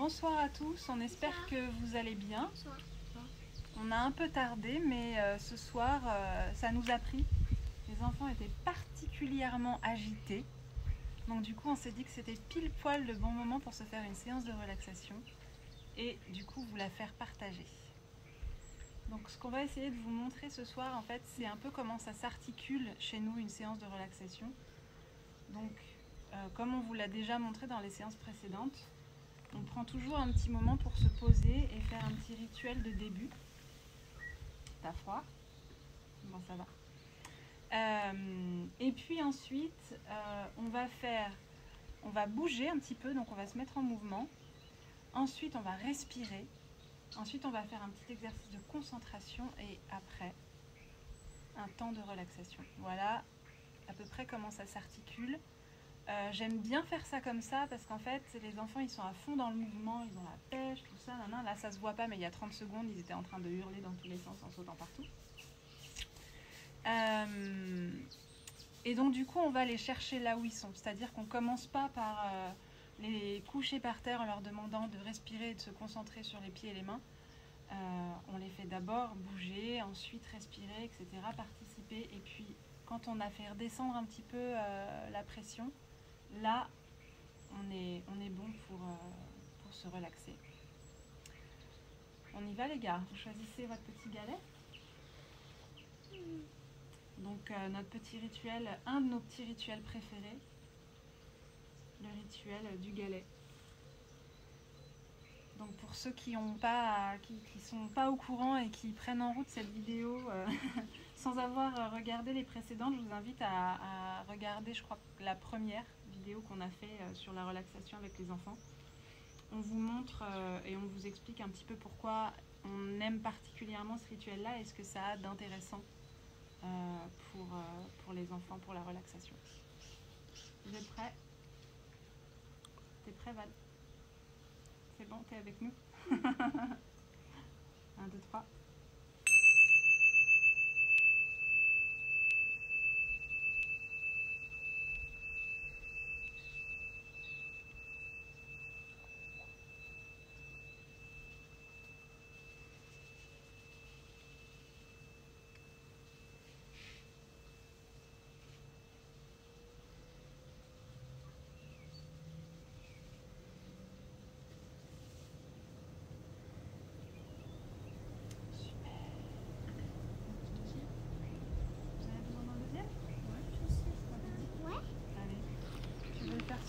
Bonsoir à tous, on espère que vous allez bien. Bonsoir. On a un peu tardé, mais ce soir, ça nous a pris. Les enfants étaient particulièrement agités. Donc du coup, on s'est dit que c'était pile poil le bon moment pour se faire une séance de relaxation et du coup, vous la faire partager. Donc ce qu'on va essayer de vous montrer ce soir, en fait, c'est un peu comment ça s'articule chez nous, une séance de relaxation. Donc, comme on vous l'a déjà montré dans les séances précédentes, on prend toujours un petit moment pour se poser et faire un petit rituel de début. T'as froid? Bon, ça va. Et puis ensuite, on va bouger un petit peu, donc on va se mettre en mouvement. Ensuite, on va respirer. Ensuite, on va faire un petit exercice de concentration et après, un temps de relaxation. Voilà à peu près comment ça s'articule. J'aime bien faire ça comme ça parce qu'en fait, les enfants, ils sont à fond dans le mouvement, ils ont la pêche, tout ça. Là, ça se voit pas, mais il y a 30 secondes, ils étaient en train de hurler dans tous les sens en sautant partout. Et donc, du coup, on va les chercher là où ils sont. C'est-à-dire qu'on commence pas par les coucher par terre en leur demandant de respirer et de se concentrer sur les pieds et les mains. On les fait d'abord bouger, ensuite respirer, etc., participer. Et puis, quand on a fait redescendre un petit peu la pression, là, on est bon pour se relaxer. On y va les gars, vous choisissez votre petit galet. Donc notre petit rituel, un de nos petits rituels préférés, le rituel du galet. Donc pour ceux qui sont pas au courant et qui prennent en route cette vidéo sans avoir regardé les précédentes, je vous invite à regarder, je crois, la première vidéo qu'on a fait sur la relaxation avec les enfants. On vous montre et on vous explique un petit peu pourquoi on aime particulièrement ce rituel-là et ce que ça a d'intéressant pour les enfants, pour la relaxation. Vous êtes prêts? T'es prêt, Val? C'est bon, t'es avec nous? 1, 2, 3.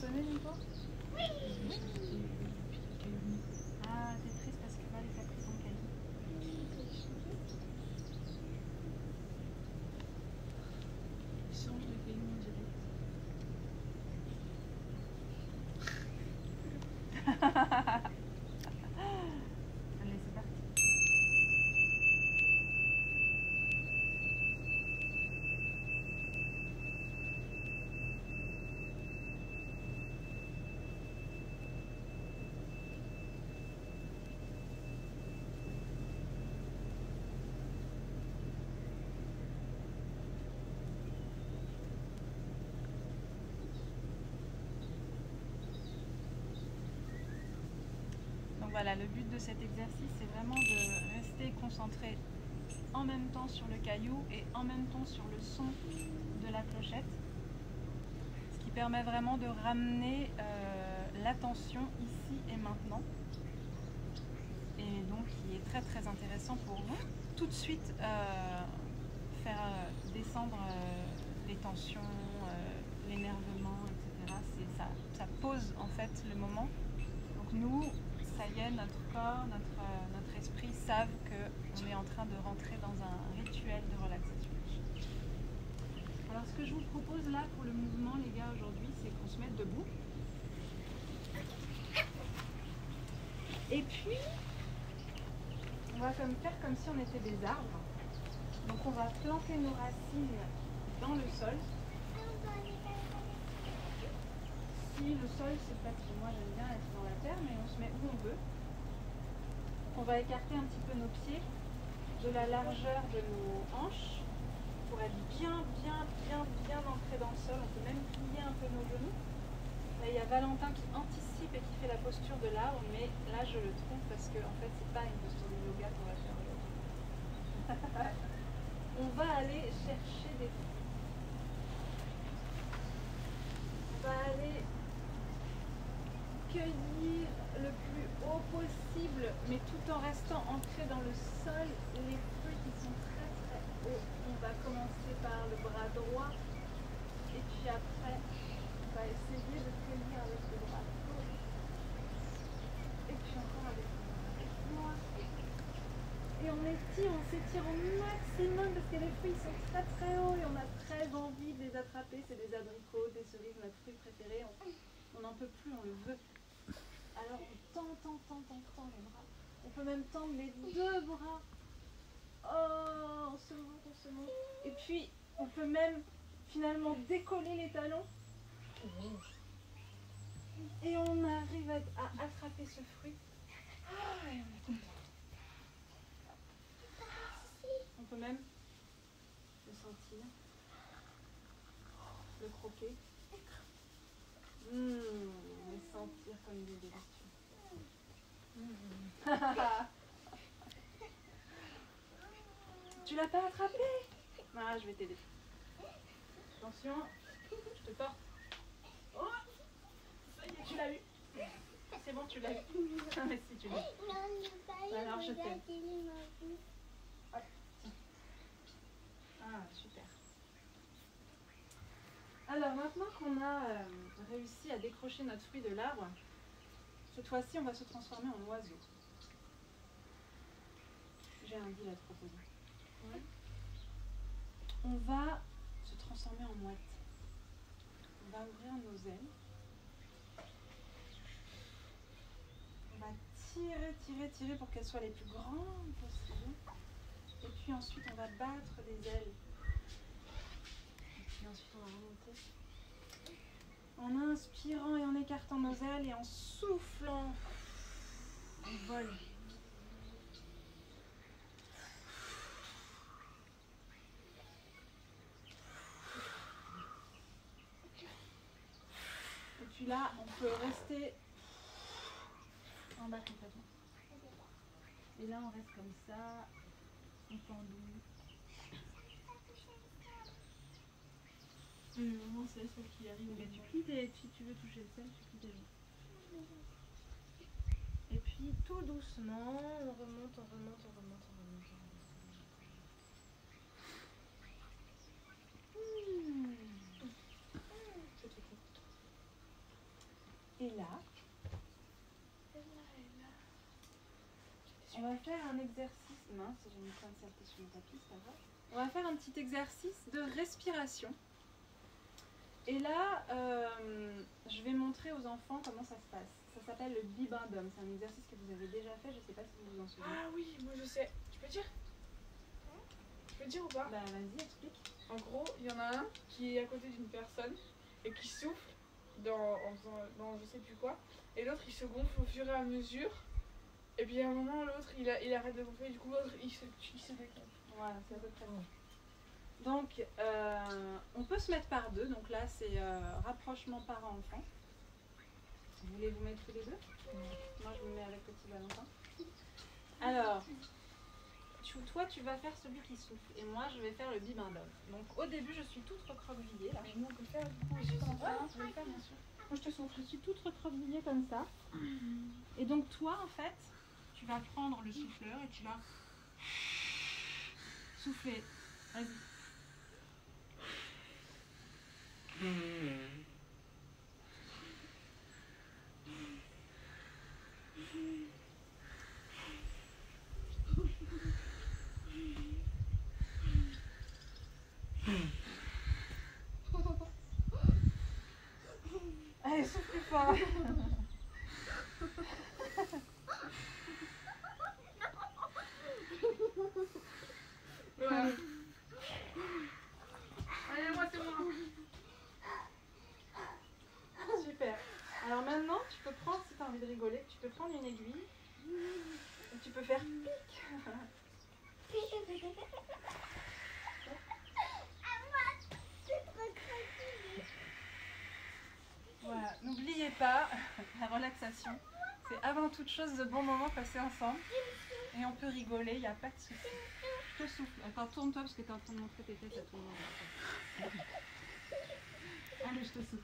Une fois? Oui. Ah, t'es triste parce que Val est pas pris son cahier. Change de cahier, on dirait. Allez, c'est parti. Voilà, le but de cet exercice, c'est vraiment de rester concentré en même temps sur le caillou et en même temps sur le son de la clochette, ce qui permet vraiment de ramener l'attention ici et maintenant, et donc qui est très très intéressant pour vous. Tout de suite faire descendre les tensions, l'énervement, etc. Ça pose en fait le moment. Donc nous, ça y est, notre corps, notre esprit savent qu'on est en train de rentrer dans un rituel de relaxation. Alors ce que je vous propose là pour le mouvement, les gars, aujourd'hui, c'est qu'on se mette debout. Et puis, on va faire comme si on était des arbres. Donc on va planter nos racines dans le sol. Si le sol, c'est pas que moi j'aime bien être dans la terre, mais on se met où on veut. On va écarter un petit peu nos pieds de la largeur de nos hanches pour être bien ancré dans le sol. On peut même plier un peu nos genoux. Là, il y a Valentin qui anticipe et qui fait la posture de l'arbre, mais là je le trompe parce que en fait c'est pas une posture de yoga qu'on va faire aujourd'hui. On va aller chercher des fruits. On va aller cueillir le plus haut possible, mais tout en restant ancré dans le sol, les fruits qui sont très très hauts. On va commencer par le bras droit, et puis après, on va essayer de cueillir avec le bras gauche, et puis encore avec le bras droit. Et on étire, on s'étire au maximum parce que les fruits sont très très hauts et on a très envie de les attraper. C'est des abricots, des cerises, notre fruit préféré. On n'en peut plus, on le veut. Alors on tend les bras. On peut même tendre les deux bras. Oh, on se monte. Et puis on peut même finalement décoller les talons. Et on arrive à attraper ce fruit. Ah, et on est content. On peut même le sentir, le croquer, le sentir comme il est délicieux. Tu l'as pas attrapé? Ah, je vais t'aider. Attention, je te porte. Oh, ça y est, tu l'as eu. C'est bon, tu l'as eu. Ah, mais si, tu l'as eu. Alors, je t'aide. Ah, super. Alors, maintenant qu'on a réussi à décrocher notre fruit de l'arbre, cette fois-ci, on va se transformer en oiseau. J'ai un deal à te proposer. Ouais. On va se transformer en mouette. On va ouvrir nos ailes. On va tirer pour qu'elles soient les plus grandes possibles. Et puis ensuite, on va battre des ailes. Et puis ensuite, on va remonter. En inspirant et en écartant nos ailes et en soufflant, on vole. Et puis là, on peut rester en bas complètement. Et là, on reste comme ça, on pendouille. Maman, c'est celle qui arrive. Mais tu plies si tu veux toucher le sel, tu plies tes jambes. Et puis tout doucement, on remonte. C'est tout court. Et là, on va faire un exercice. Mince, j'ai mis plein de saleté sur mon tapis, c'est pas grave. On va faire un petit exercice de respiration. Et là, je vais montrer aux enfants comment ça se passe. Ça s'appelle le bibendum. C'est un exercice que vous avez déjà fait, je ne sais pas si vous vous en souvenez. Ah oui, moi je sais. Tu peux dire? Tu peux dire ou pas? Bah vas-y, explique. En gros, il y en a un qui est à côté d'une personne et qui souffle en faisant dans je sais plus quoi. Et l'autre il se gonfle au fur et à mesure. Et puis à un moment, l'autre il arrête de gonfler. Et du coup, l'autre il se déclenche. Voilà, c'est à peu près ça. Donc, on peut se mettre par deux. Donc là, c'est rapprochement parent-enfant. Vous voulez vous mettre tous les deux? Moi, je me mets avec petit Valentin. Alors, toi, tu vas faire celui qui souffle. Et moi, je vais faire le bibendum. Donc, au début, je suis toute recroquevillée. Là. Mais nous on peut faire du coup Je aussi. suis en train, je vais le faire, bien sûr. Moi, je te souffle. Je suis toute recroquevillée comme ça. Et donc, toi, en fait, tu vas prendre le souffleur et tu vas souffler. Vas-y. Allez, souffle plus fort. Voilà. Allez, moi c'est moi. Super. Alors maintenant, tu peux prendre, si tu as envie de rigoler, tu peux prendre une aiguille et tu peux faire pic. Voilà, n'oubliez pas, la relaxation, c'est avant toute chose de bons moments passés ensemble. Et on peut rigoler, il n'y a pas de souci. Je te souffle. Attends, tourne-toi parce que tu es en train de montrer tes fesses à tout le monde. Allez, je te souffle.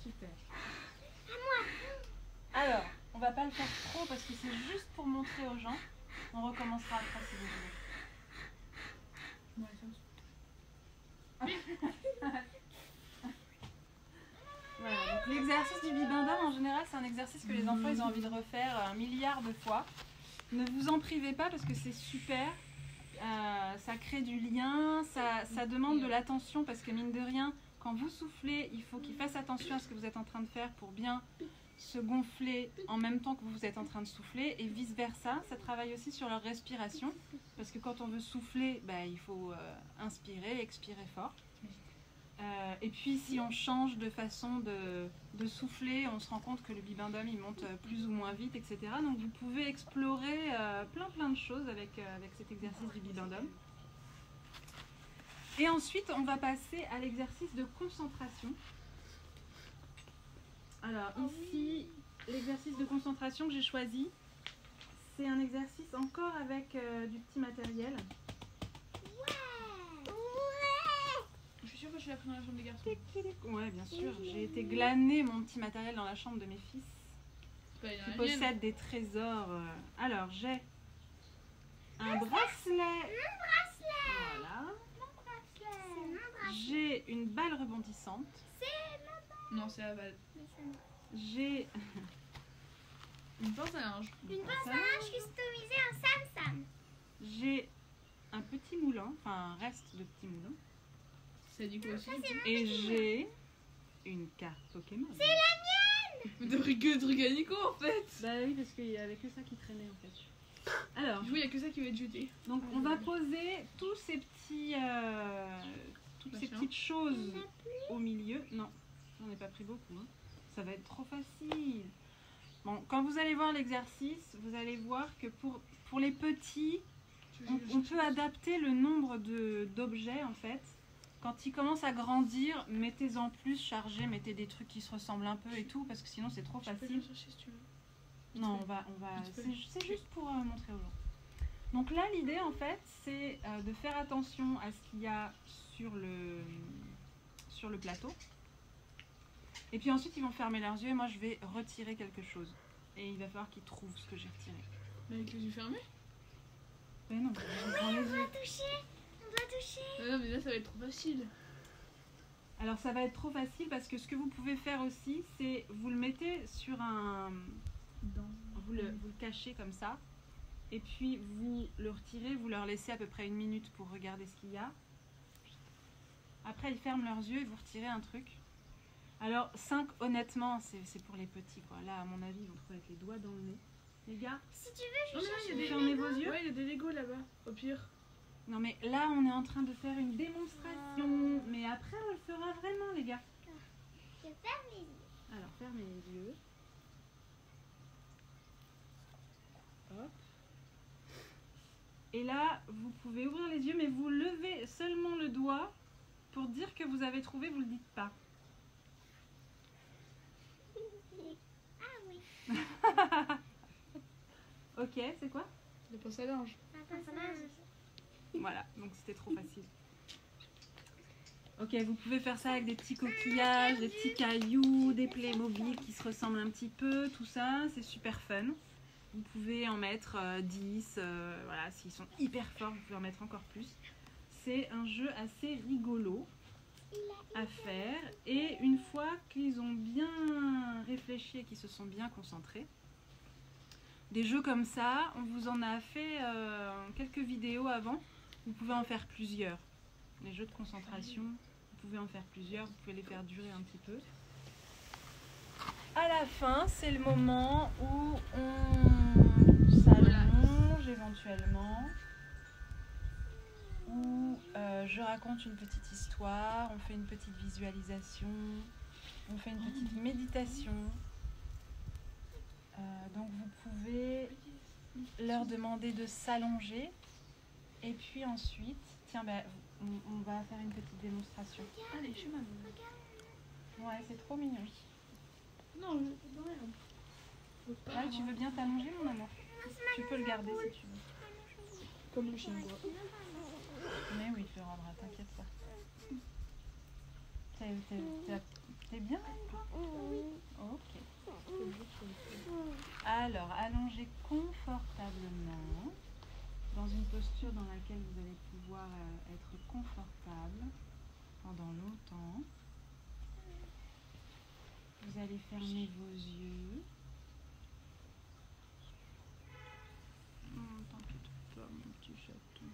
Super. Alors, on va pas le faire trop parce que c'est juste pour montrer aux gens. On recommencera après si vous voulez. Voilà, donc l'exercice du bibendum en général c'est un exercice que les enfants ils ont envie de refaire 1 milliard de fois. Ne vous en privez pas parce que c'est super. Ça crée du lien, ça demande de l'attention parce que mine de rien, quand vous soufflez, il faut qu'ils fassent attention à ce que vous êtes en train de faire pour bien se gonfler en même temps que vous êtes en train de souffler et vice versa. Ça travaille aussi sur leur respiration parce que quand on veut souffler, bah, il faut inspirer, expirer fort. Et puis si on change de façon de souffler, on se rend compte que le bibendum il monte plus ou moins vite, etc. Donc vous pouvez explorer plein de choses avec cet exercice du bibendum. Et ensuite on va passer à l'exercice de concentration. Alors ici, l'exercice de concentration que j'ai choisi, c'est un exercice encore avec du petit matériel. Je suis sûre que je l'ai pris dans la chambre des garçons. Ouais, bien sûr. J'ai été glaner mon petit matériel dans la chambre de mes fils qui possèdent des trésors. Alors, j'ai un bracelet. Voilà. J'ai une balle rebondissante. Non, c'est la balle. J'ai Une pince à linge. Une pince à linge customisée en Sam-Sam. J'ai un petit moulin, enfin un reste de petit moulin. Ça dit quoi aussi? Et j'ai une carte Pokémon. C'est la mienne. Mais t'as pris que le truc à Nico en fait. Bah oui, parce qu'il y avait que ça qui traînait en fait. Alors, Du coup, il n'y a que ça qui va être jeté. donc on va poser tous ces petits, toutes ces petites choses au milieu. Non, j'en ai pas pris beaucoup. Hein. Ça va être trop facile. Bon, quand vous allez voir l'exercice, vous allez voir que pour les petits, on peut adapter le nombre d'objets en fait. Quand ils commencent à grandir, mettez-en plus, chargez, mettez des trucs qui se ressemblent un peu et tout, parce que sinon c'est trop facile. Non, on va. C'est juste pour montrer aux gens. Donc là, l'idée en fait, c'est de faire attention à ce qu'il y a sur le plateau. Et puis ensuite, ils vont fermer leurs yeux et moi, je vais retirer quelque chose. Et il va falloir qu'ils trouvent ce que j'ai retiré. Mais avec les yeux fermés? Mais non, je prends les On yeux. doit toucher. On doit toucher. Non, mais là, ça va être trop facile. Alors ça va être trop facile parce que ce que vous pouvez faire aussi, c'est vous le mettez sur un... Vous le cachez comme ça. Et puis vous le retirez, vous leur laissez à peu près 1 minute pour regarder ce qu'il y a. Après ils ferment leurs yeux et vous retirez un truc. Alors 5 honnêtement c'est pour les petits quoi. Là à mon avis ils vont trouver avec les doigts dans le nez. Les gars, Si tu veux, Non, je mais là, il y a vous des fermez vos yeux. Ouais, il y a des Lego là-bas, au pire. Non mais là on est en train de faire une démonstration. Mais après on le fera vraiment les gars. je ferme les yeux. Alors fermez les yeux. Hop. Et là, vous pouvez ouvrir les yeux, mais vous levez seulement le doigt pour dire que vous avez trouvé, vous le dites pas. Ah oui. Ok, c'est quoi? Le pince à linge. Ma pince à linge. Voilà, donc c'était trop facile. Ok, vous pouvez faire ça avec des petits coquillages, des petits cailloux, des Playmobil qui se ressemblent un petit peu, tout ça, c'est super fun. Vous pouvez en mettre 10, voilà, s'ils sont hyper forts, vous pouvez en mettre encore plus. C'est un jeu assez rigolo à faire. Et une fois qu'ils ont bien réfléchi et qu'ils se sont bien concentrés, des jeux comme ça, on vous en a fait quelques vidéos avant. Vous pouvez en faire plusieurs. Les jeux de concentration, vous pouvez en faire plusieurs, vous pouvez les faire durer un petit peu. À la fin, c'est le moment où on éventuellement où je raconte une petite histoire, on fait une petite visualisation, on fait une petite méditation. Donc vous pouvez leur demander de s'allonger et puis ensuite, tiens, on va faire une petite démonstration. Allez, chez maman. Ouais, c'est trop mignon. Non, je peux rien. Là, tu veux bien t'allonger, mon amour? Tu peux le garder si tu veux. Comme le chien, quoi. Mais oui, tu le rendras, t'inquiète pas. T'es bien, toi? Ok. Alors, allongez confortablement dans une posture dans laquelle vous allez pouvoir être confortable pendant longtemps. Vous allez fermer vos yeux. T'inquiète pas, mon petit chaton.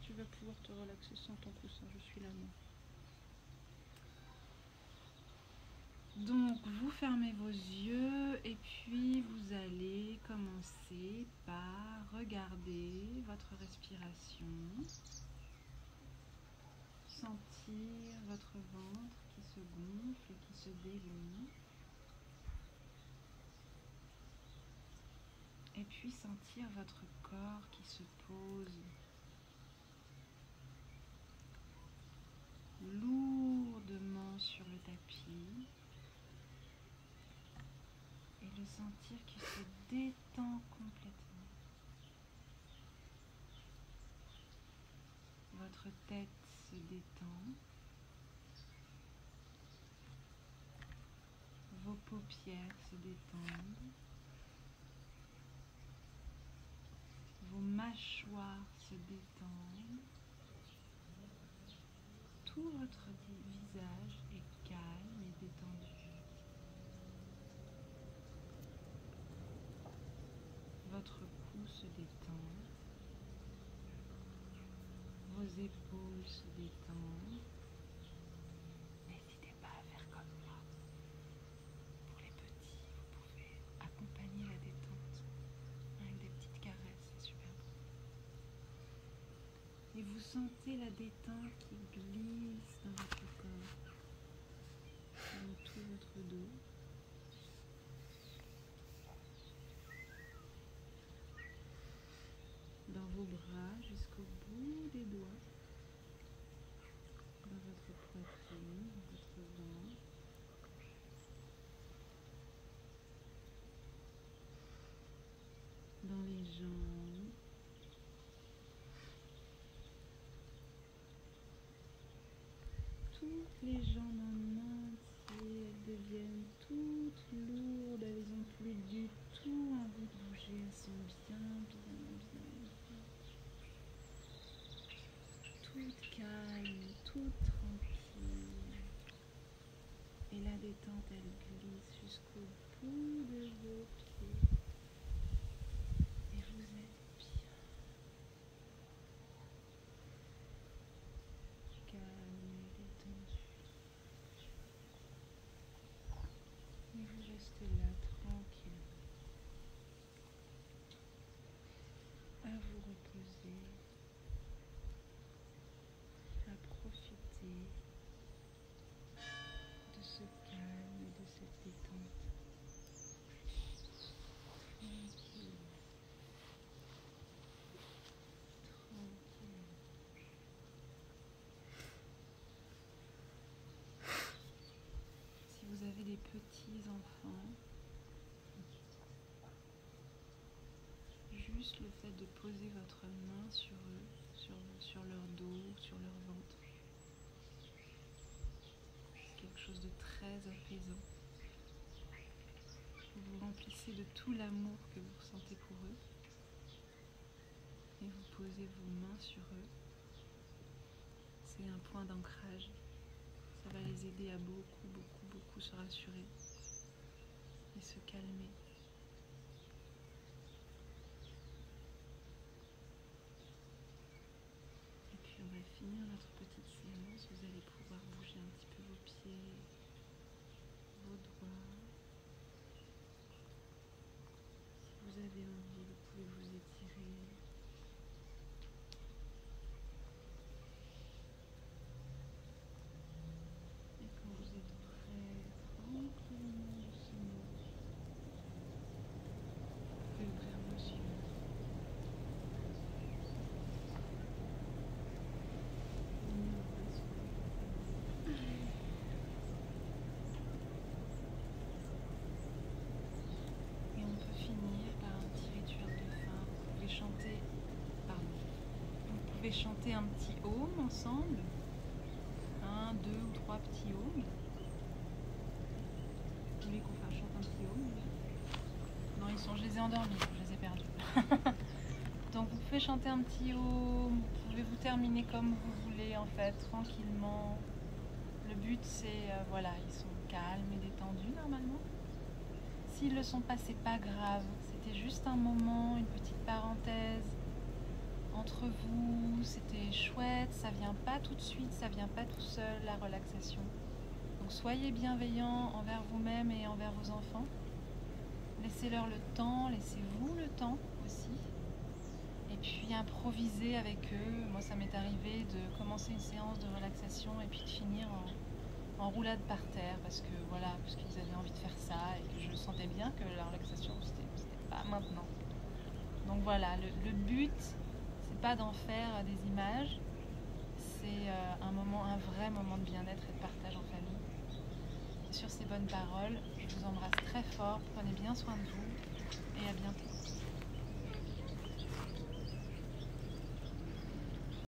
Tu vas pouvoir te relaxer sans ton coussin, je suis là, moi. Donc, vous fermez vos yeux et puis vous allez commencer par regarder votre respiration, sentir votre ventre qui se gonfle et qui se dégonfle, et puis sentir votre corps qui se pose lourdement sur le tapis. Et le sentir qui se détend complètement. Votre tête se détend. Vos paupières se détendent. Vos mâchoires se détendent. Tout votre visage est calme et détendu. Votre cou se détend, vos épaules se détendent. N'hésitez pas à faire comme moi. Pour les petits, vous pouvez accompagner la détente avec des petites caresses, c'est super bon. Et vous sentez la détente qui glisse dans votre corps, dans tout votre dos. Dans vos bras jusqu'au bout des doigts, dans votre poitrine, dans votre ventre, dans les jambes, toutes les jambes en entier, elles deviennent toutes lourdes, elles n'ont plus du tout envie de bouger, elles sont bien, toutes calmes, toutes tranquilles. Et la détente, elle glisse jusqu'au bout de vos pieds. Et vous êtes bien. Calme et détendu. Et vous restez là, tranquille. À vous reposer. À profiter de ce calme et de cette détente. Tranquille. Tranquille. Si vous avez des petits enfants, juste le fait de poser votre main sur eux, sur leur dos, sur leur ventre, c'est quelque chose de très apaisant. Vous vous remplissez de tout l'amour que vous ressentez pour eux et vous posez vos mains sur eux. C'est un point d'ancrage. Ça va les aider à beaucoup se rassurer et se calmer. Et puis on va finir notre petite séance. Vous allez pouvoir bouger un petit peu vos pieds, vos doigts. Si vous avez envie, vous pouvez vous étirer. Et quand vous êtes prêt, tranquillement, doucement, vous pouvez ouvrir vos yeux. Et on peut finir par un petit rituel de fin. Vous pouvez chanter, vous pouvez chanter un petit home ensemble. 1, 2 ou 3 petits haumes. Vous voulez qu'on chante un petit home? Non, je les ai endormis, je les ai perdus. Donc vous pouvez chanter un petit home, vous pouvez vous terminer comme vous voulez en fait, tranquillement. Le but c'est, voilà, ils sont calmes et détendus normalement. S'ils le sont pas, c'est pas grave. C'était juste un moment, une petite parenthèse entre vous. C'était chouette, ça vient pas tout de suite, ça vient pas tout seul, la relaxation. Donc soyez bienveillants envers vous-même et envers vos enfants. Laissez-leur le temps, laissez-vous le temps aussi. Et puis improvisez avec eux. Moi ça m'est arrivé de commencer une séance de relaxation et puis de finir en roulade par terre parce que voilà, parce qu'ils avaient envie de faire ça et que je sentais bien que la relaxation c'était pas maintenant. Donc voilà, le but c'est pas d'en faire des images, c'est un vrai moment de bien-être et de partage en famille. Et sur ces bonnes paroles, je vous embrasse très fort, prenez bien soin de vous et à bientôt.